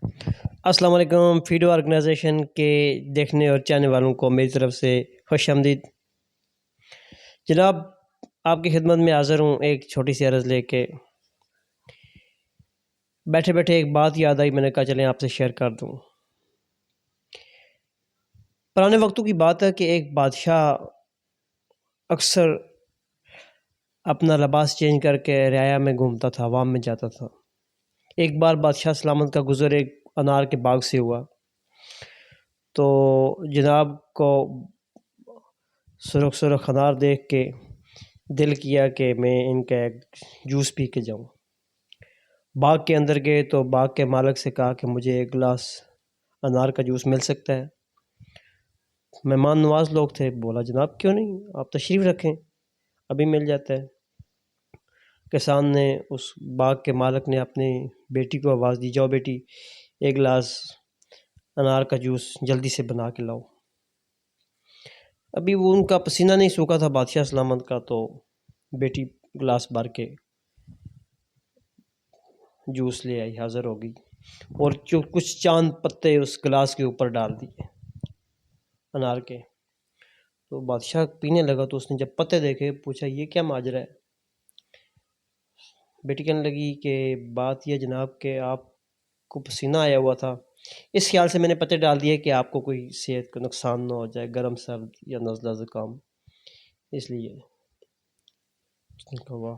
السلام علیکم. فیڈو آرگنائزیشن کے دیکھنے اور چاہنے والوں کو میری طرف سے خوش آمدید. جناب آپ کی خدمت میں حاضر ہوں ایک چھوٹی سی عرض لے کے. بیٹھے بیٹھے ایک بات یاد آئی, میں نے کہا چلیں آپ سے شیئر کر دوں. پرانے وقتوں کی بات ہے کہ ایک بادشاہ اکثر اپنا لباس چینج کر کے رعایا میں گھومتا تھا, عوام میں جاتا تھا. ایک بار بادشاہ سلامت کا گزر ایک انار کے باغ سے ہوا, تو جناب کو سرخ سرخ انار دیکھ کے دل کیا کہ میں ان کا ایک جوس پی کے جاؤں. باغ کے اندر گئے تو باغ کے مالک سے کہا کہ مجھے ایک گلاس انار کا جوس مل سکتا ہے. مہمان نواز لوگ تھے, بولا جناب کیوں نہیں, آپ تشریف رکھیں, ابھی مل جاتا ہے. کسان نے, اس باغ کے مالک نے اپنی بیٹی کو آواز دی, جاؤ بیٹی ایک گلاس انار کا جوس جلدی سے بنا کے لاؤ. ابھی وہ ان کا پسینہ نہیں سوکھا تھا بادشاہ سلامت کا, تو بیٹی گلاس بھر کے جوس لے آئی, حاضر ہو گئی, اور جو کچھ چاند پتے اس گلاس کے اوپر ڈال دیے انار کے. تو بادشاہ پینے لگا, تو اس نے جب پتے دیکھے پوچھا یہ کیا ماجرا ہے. بیٹی کہنے لگی کہ بات یہ جناب کہ آپ کو پسینہ آیا ہوا تھا, اس خیال سے میں نے پتے ڈال دیے کہ آپ کو کوئی صحت کا نقصان نہ ہو جائے, گرم سرد یا نزلہ زکام, اس لیے. اس نے کہا واہ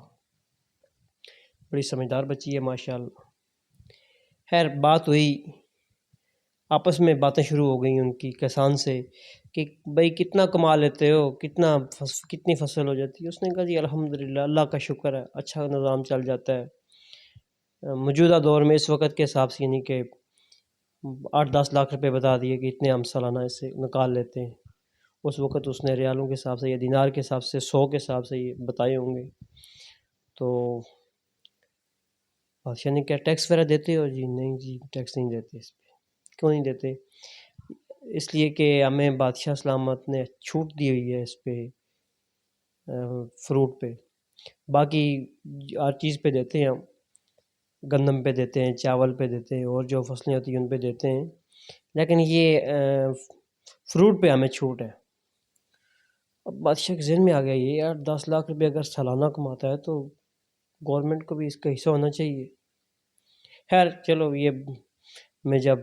بڑی سمجھدار بچی ہے ماشاءاللہ. خیر بات ہوئی, آپس میں باتیں شروع ہو گئیں ان کی کسان سے کہ بھئی کتنا کما لیتے ہو, کتنی فصل ہو جاتی ہے. اس نے کہا جی الحمدللہ اللہ کا شکر ہے, اچھا نظام چل جاتا ہے. موجودہ دور میں اس وقت کے حساب سے یعنی کہ 8-10 لاکھ روپے بتا دیے کہ اتنے ہم سالانہ اس سے نکال لیتے ہیں. اس وقت اس نے ریالوں کے حساب سے یا دینار کے حساب سے 100 کے حساب سے یہ بتائے ہوں گے. تو بادشاہ نے کیا ٹیکس وغیرہ دیتے ہو؟ جی نہیں جی ٹیکس نہیں دیتے. اس پہ کیوں نہیں دیتے؟ اس لیے کہ ہمیں بادشاہ سلامت نے چھوٹ دی ہوئی ہے اس پہ, فروٹ پہ. باقی ہر چیز پہ دیتے ہیں ہم, گندم پہ دیتے ہیں, چاول پہ دیتے ہیں, اور جو فصلیں ہوتی ہیں ان پہ دیتے ہیں, لیکن یہ فروٹ پہ ہمیں چھوٹ ہے. اب بادشاہ کے ذہن میں آ گیا یہ یار 10 لاکھ روپے اگر سالانہ کماتا ہے تو گورنمنٹ کو بھی اس کا حصہ ہونا چاہیے. خیر چلو, یہ میں جب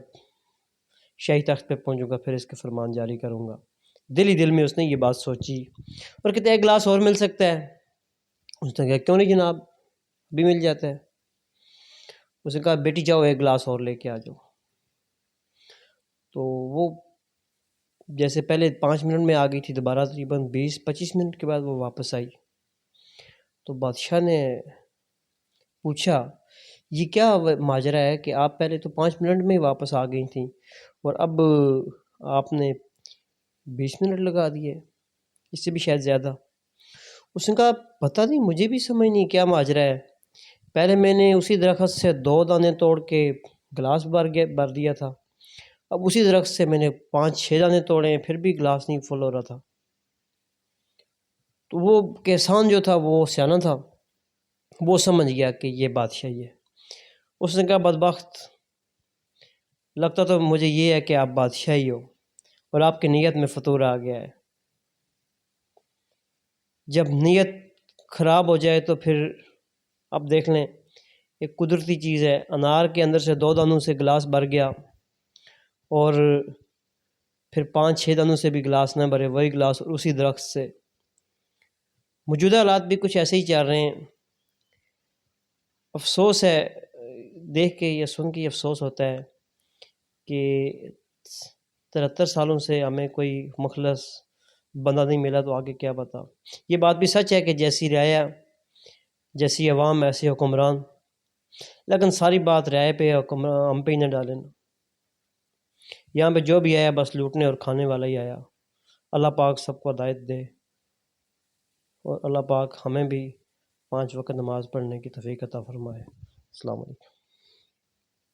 شاہی تخت پہ پہنچوں گا پھر اس کے فرمان جاری کروں گا. دل ہی دل میں اس نے یہ بات سوچی, اور کہتے ایک گلاس اور مل سکتا ہے. اس نے کہا کیوں نہیں جناب, بھی مل جاتا ہے. اس نے کہا بیٹی جاؤ ایک گلاس اور لے کے آ جاؤ. تو وہ جیسے پہلے 5 منٹ میں آ گئی تھی, دوبارہ تقریباً 20-25 منٹ کے بعد وہ واپس آئی. تو بادشاہ نے پوچھا یہ کیا ماجرا ہے کہ آپ پہلے تو 5 منٹ میں ہی واپس آ گئی تھیں, اور اب آپ نے 20 منٹ لگا دیے, اس سے بھی شاید زیادہ. اس نے کہا پتہ نہیں, مجھے بھی سمجھ نہیں کیا ماجرا ہے. پہلے میں نے اسی درخت سے 2 دانے توڑ کے گلاس بھر دیا تھا, اب اسی درخت سے میں نے 5-6 دانے توڑے ہیں, پھر بھی گلاس نہیں فل ہو رہا تھا. تو وہ کسان جو تھا وہ سیانا تھا, وہ سمجھ گیا کہ یہ بادشاہی ہے. اس نے کہا بدبخت, لگتا تو مجھے یہ ہے کہ آپ بادشاہی ہو اور آپ کی نیت میں فطور آ گیا ہے. جب نیت خراب ہو جائے تو پھر اب دیکھ لیں, ایک قدرتی چیز ہے, انار کے اندر سے 2 دانوں سے گلاس بھر گیا, اور پھر 5-6 دانوں سے بھی گلاس نہ بھرے, وہی گلاس اور اسی درخت سے. موجودہ حالات بھی کچھ ایسے ہی چل رہے ہیں. افسوس ہے دیکھ کے یا سن کے افسوس ہوتا ہے کہ 73 سالوں سے ہمیں کوئی مخلص بندہ نہیں ملا, تو آگے کیا پتا. یہ بات بھی سچ ہے کہ جیسی رعایا جیسی عوام ایسے حکمران, لیکن ساری بات رعایا پہ ہم پہ ہی نہ ڈالیں. یہاں پہ جو بھی آیا بس لوٹنے اور کھانے والا ہی آیا. اللہ پاک سب کو ہدایت دے, اور اللہ پاک ہمیں بھی 5 وقت نماز پڑھنے کی توفیق عطا فرمائے. السلام علیکم.